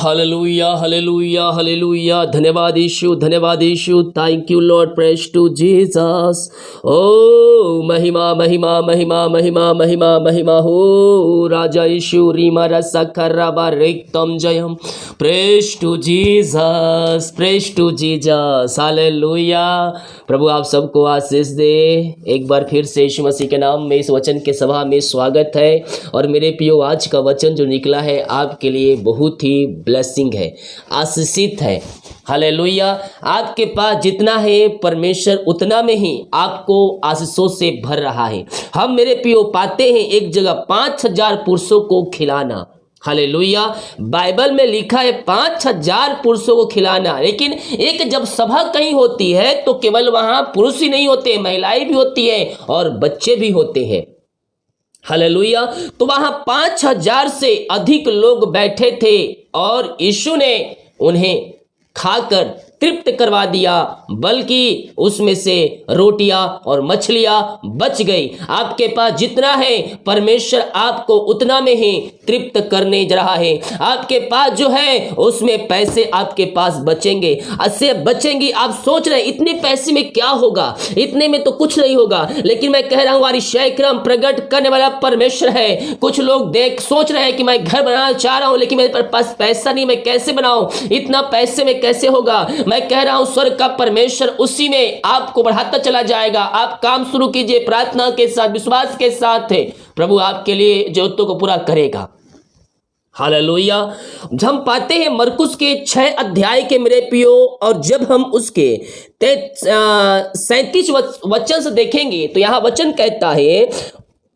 Hallelujah hallelujah hallelujah. धन्यवाद Yeshu. Thank you lord, praise to Jesus. ओ महिमा महिमा महिमा महिमा महिमा महिमा हो राजा यीशु। रीमा रसा खराबा रिक्तम जयम। Praise to Jesus, praise to Jesus. Hallelujah. प्रभु आप सबको आशीष दे। एक बार फिर से यीशु मसीह के नाम में इस वचन के सभा में स्वागत है। और मेरे प्रियो, आज का वचन जो निकला है आपके लिए बहुत ही ब्लेसिंग है, आशीषित है। हालेलुया। आपके पास जितना है परमेश्वर उतना में ही आपको आशीषों से भर रहा है। हम मेरे प्रियो पाते हैं एक जगह 5,000 पुरुषों को खिलाना। हालेलुया। बाइबल में लिखा है 5,000 पुरुषों को खिलाना। लेकिन एक जब सभा कहीं होती है तो केवल वहां पुरुष ही नहीं होते, महिलाएं भी होती है और बच्चे भी होते हैं। हालेलुया। तो वहां 5,000 से अधिक लोग बैठे थे और यीशु ने उन्हें खाकर तृप्त करवा दिया, बल्कि उसमें से रोटियां और मछलियां बच गई। आपके पास जितना है परमेश्वर आपको उतना में ही तृप्त करने जा रहा है। आपके पास जो है उसमें पैसे आपके पास बचेंगे, ऐसे बचेंगी। आप सोच रहे हैं इतने पैसे में क्या होगा, इतने में तो कुछ नहीं होगा। लेकिन मैं कह रहा हूं हमारी क्रम प्रकट करने वाला परमेश्वर है। कुछ लोग सोच रहे हैं कि मैं घर बनाना चाह रहा हूं लेकिन मेरे पास पैसा नहीं, मैं कैसे बनाऊं, इतना पैसे में कैसे होगा। मैं कह रहा हूं स्वर्ग का परमेश्वर उसी में आपको बढ़ाता चला जाएगा। आप काम शुरू कीजिए, प्रार्थना के साथ, विश्वास के साथ है, प्रभु आपके लिए जरूरतों को पूरा करेगा। हालेलुया। हम पाते हैं मरकुस के 6 अध्याय के मेरे प्रियो, और जब हम उसके 37 वचन से देखेंगे तो यहां वचन कहता है,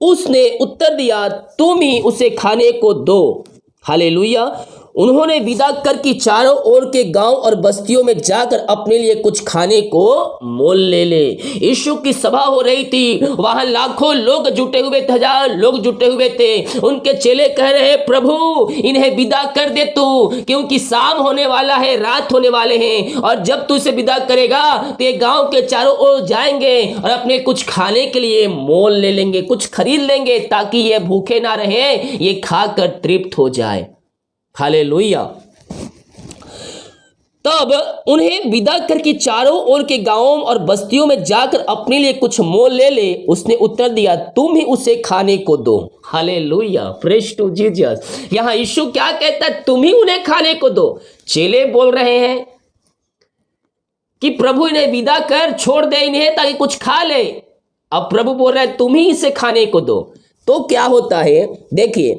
उसने उत्तर दिया, तुम ही उसे खाने को दो। हालेलुया। उन्होंने विदा कर की चारों ओर के गांव और बस्तियों में जाकर अपने लिए कुछ खाने को मोल ले ले। यीशु की सभा हो रही थी, वहां लाखों लोग जुटे हुए थे, 1000 लोग जुटे हुए थे। उनके चेले कह रहे हैं, प्रभु इन्हें विदा कर दे तू, क्योंकि शाम होने वाला है, रात होने वाले हैं। और जब तू इसे विदा करेगा तो ये गांव के चारों ओर जाएंगे और अपने कुछ खाने के लिए मोल ले लेंगे, कुछ खरीद लेंगे, ताकि ये भूखे ना रहे, ये खाकर तृप्त हो जाए। हालेलुया। तब उन्हें विदा करके चारों ओर के गांवों और बस्तियों में जाकर अपने लिए कुछ मोल ले ले। उसने उत्तर दिया, तुम ही उसे खाने को दो। Hallelujah, praise to Jesus. यहां यीशु क्या कहता है, तुम ही उन्हें खाने को दो। चेले बोल रहे हैं कि प्रभु इन्हें विदा कर, छोड़ दे इन्हें ताकि कुछ खा ले। अब प्रभु बोल रहे हैं तुम ही इसे खाने को दो। तो क्या होता है देखिए,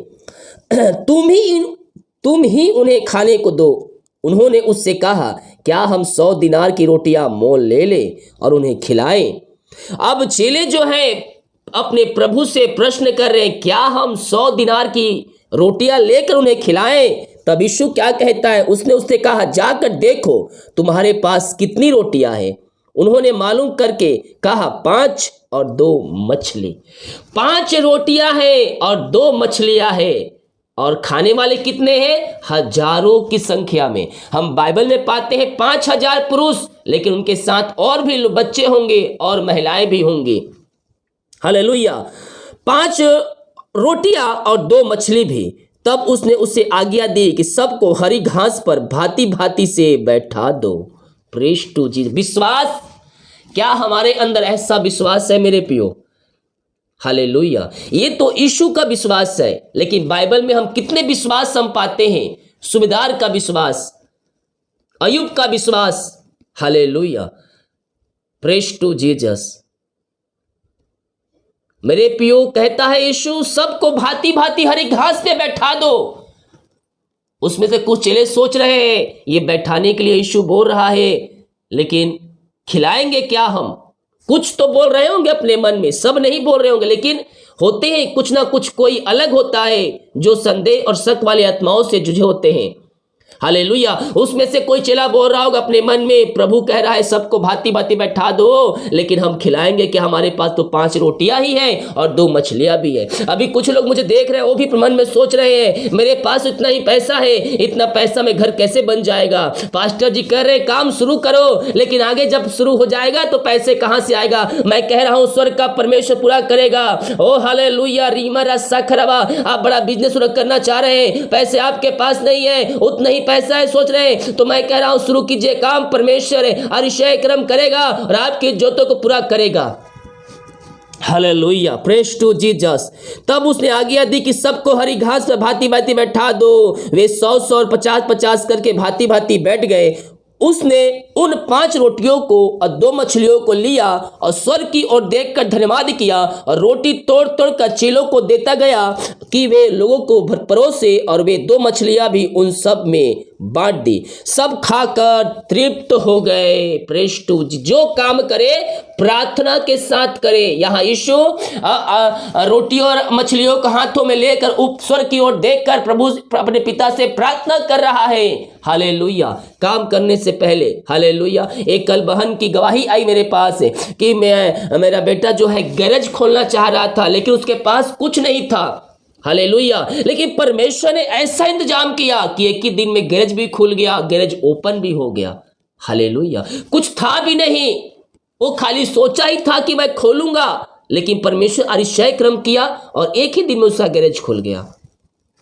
तुम ही उन्हें खाने को दो। उन्होंने उससे कहा, क्या हम 100 दिनार की रोटियां मोल ले ले और उन्हें खिलाएं। अब चेले जो हैं अपने प्रभु से प्रश्न कर रहे हैं, क्या हम 100 दिनार की रोटियां लेकर उन्हें खिलाएं। तब यीशु क्या कहता है, उसने उससे कहा, जाकर देखो तुम्हारे पास कितनी रोटियां हैं। उन्होंने मालूम करके कहा, 5 और 2 मछली। 5 रोटियां हैं और 2 मछलियां हैं। और खाने वाले कितने हैं, हजारों की संख्या में। हम बाइबल में पाते हैं 5,000 पुरुष, लेकिन उनके साथ और भी बच्चे होंगे और महिलाएं भी होंगी। हालेलुया। 5 रोटियां और 2 मछली भी। तब उसने उसे आज्ञा दी कि सबको हरी घास पर भांति भांति से बैठा दो। Praise to Jesus. विश्वास, क्या हमारे अंदर ऐसा विश्वास है मेरे प्रियो। हालेलुया। ये तो यीशु का विश्वास है, लेकिन बाइबल में हम कितने विश्वास हम पाते हैं। सुबेदार का विश्वास, अय्यूब का विश्वास। Hallelujah, praise to Jesus. मेरे प्रियो, कहता है यीशु सबको भांति भांति हरी घास पे बैठा दो। उसमें से कुछ चेले सोच रहे हैं ये बैठाने के लिए यीशु बोल रहा है, लेकिन खिलाएंगे क्या हम। कुछ तो बोल रहे होंगे अपने मन में, सब नहीं बोल रहे होंगे, लेकिन होते हैं कुछ ना कुछ, कोई अलग होता है जो संदेह और शक वाली आत्माओं से जुझे होते हैं। हालेलुया। उसमें से कोई चेला बोल रहा होगा अपने मन में, प्रभु कह रहा है सबको भांति भांति बैठा दो, लेकिन हम खिलाएंगे कि हमारे पास तो 5 रोटियां ही हैं और 2 मछलियां भी है। अभी कुछ लोग मुझे देख रहे हैं, वो भी मन में सोच रहे हैं मेरे पास इतना ही पैसा है, इतना पैसा में घर कैसे बन जाएगा। पास्टर जी कह रहे काम शुरू करो, लेकिन आगे जब शुरू हो जाएगा तो पैसे कहां से आएगा। मैं कह रहा हूं स्वर्ग का परमेश्वर पूरा करेगा। ओ हालेलुया। रीमा रस्सा खरबा, आप बड़ा बिजनेस शुरू करना चाह रहे हैं, पैसे आपके पास नहीं है, उतना ही पैसा है सोच रहे हैं, तो मैं कह रहा हूं शुरू कीजिए काम, परमेश्वर अतिशय कर्म करेगा और आपकी जरूरतों को पूरा करेगा। Hallelujah, praise to Jesus. तब उसने आज्ञा दी कि सबको हरी घास पर भांति भांति बैठा दो। वे 100 और 50 करके भांति भांति बैठ गए। उसने उन 5 रोटियों को और 2 मछलियों को लिया और स्वर्ग की ओर देखकर धन्यवाद किया और रोटी तोड़ तोड़ कर चेलों को देता गया कि वे लोगों को परोसे, और वे 2 मछलियां भी उन सब में बांट दी। सब खाकर तृप्त हो गए। Praise to. जो काम करे प्रार्थना के साथ करे। यहाँ यीशु रोटी और मछलियों को हाथों में लेकर स्वर्ग की ओर देखकर प्रभु अपने पिता से प्रार्थना कर रहा है। हालेलुया। काम करने से पहले, हालेलुया, एक कल बहन की गवाही आई मेरे पास कि मेरा बेटा जो है गैरेज खोलना चाह रहा था, लेकिन उसके पास कुछ नहीं था। हालेलुया। लेकिन परमेश्वर ने ऐसा इंतजाम किया कि एक ही दिन में गैरेज भी खुल गया, गैरेज ओपन भी हो गया। हालेलुया। कुछ था भी नहीं, वो खाली सोचा ही था कि मैं खोलूंगा, लेकिन परमेश्वर अतिशय कर्म किया और एक ही दिन में उसका गैरेज खुल गया।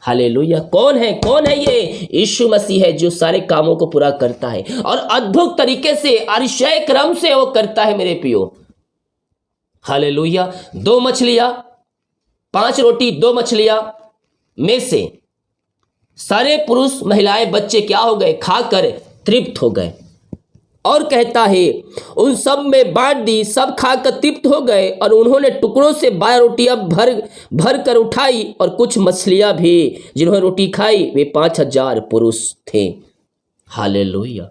हालेलुया। कौन है ये? यीशु मसीह है, जो सारे कामों को पूरा करता है और अद्भुत तरीके से अतिशय कर्म से वो करता है मेरे प्रियो। हालेलुया। 2 मछलियां, 5 रोटी 2 मछलियां में से सारे पुरुष महिलाएं बच्चे क्या हो गए? खाकर तृप्त हो गए। और कहता है उन सब में बांट दी, सब खाकर तृप्त हो गए और उन्होंने टुकड़ों से 12 रोटियां भर कर उठाई और कुछ मछलियां भी। जिन्होंने रोटी खाई वे 5000 पुरुष थे। हालेलुया।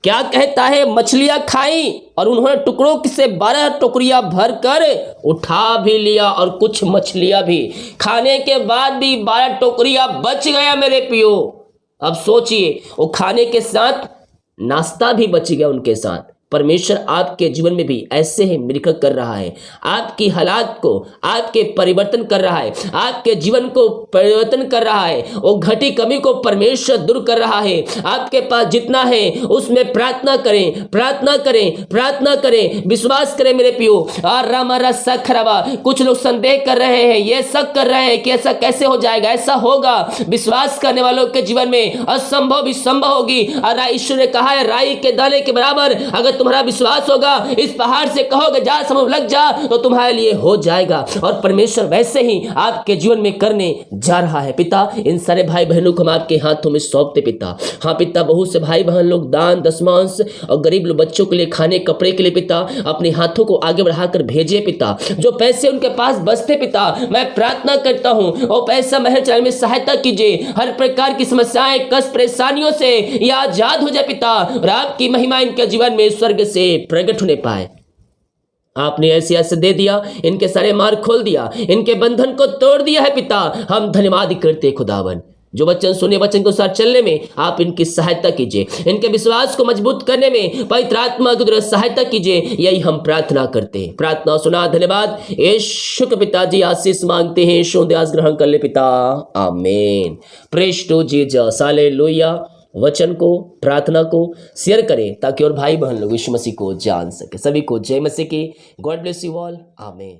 क्या कहता है? मछलियां खाई और उन्होंने टुकड़ों से 12 टोकरियां भर कर उठा भी लिया और कुछ मछलियां भी। खाने के बाद भी 12 टोकरियां बच गया मेरे पियो। अब सोचिए, वो खाने के साथ नाश्ता भी बच गया उनके साथ। परमेश्वर आपके जीवन में भी ऐसे ही मिराकल कर रहा है। आपकी हालात को आपके परिवर्तन कर रहा है, आपके जीवन को परिवर्तन कर रहा है। वो घटी कमी को परमेश्वर दूर कर रहा है। आपके पास जितना है उसमें प्रार्थना करें, प्रार्थना करें, प्रार्थना करें, विश्वास करें मेरे पियो। और रामारा सखरवा, कुछ लोग संदेह कर रहे हैं, ये शक कर रहे हैं कि ऐसा कैसे हो जाएगा। ऐसा होगा। विश्वास करने वालों के जीवन में असंभव भी संभव होगी। और ईश्वर ने कहा है राई के दाने के बराबर अगर तुम्हारा विश्वास होगा, इस पहाड़ से कहोगे जा समुद्र लग जा, तो तुम्हारे लिए हो जाएगा। और परमेश्वर वैसे ही आपके जीवन में करने जा रहा है। पिता, इन सारे भाई बहनों को हम आपके हाथों में सौंपते पिता। हाँ पिता, बहुत से भाई बहन लोग दान दशमांश और गरीब लोग बच्चों के लिए खाने कपड़े के लिए पिता अपने हाथों को आगे बढ़ाकर भेजे पिता। जो पैसे उनके पास बचते पिता, मैं प्रार्थना करता हूँ और पैसा महल चलाने में सहायता कीजिए। हर प्रकार की समस्याएं कष्ट परेशानियों से ये आजाद हो जाए पिता, और आपकी महिमा इनके जीवन में स्वर्ग से प्रकट होने पाए। आपने ऐसे दे दिया, इनके सारे मार्ग खोल दिया, इनके बंधन को तोड़ दिया है पिता। हम धन्यवाद करते खुदावन। जो वचन सुने, वचन को साथ चलने में आप इनकी सहायता कीजिए, इनके विश्वास को मजबूत करने में पवित्र आत्मा की द्वारा सहायता कीजिए। यही हम प्रार्थना करते हैं। प्रार्थना सुना, धन्यवाद। यीशु के पिताजी आशीष मांगते हैं, यीशु दयास ग्रहण कर ले पिता, आमीन। Praise to Jesus, hallelujah. वचन को, प्रार्थना को शेयर करें ताकि और भाई बहन लोग यीशु मसीह को जान सके। सभी को जय मसीह की। गॉड ब्लेस यू ऑल, आमीन।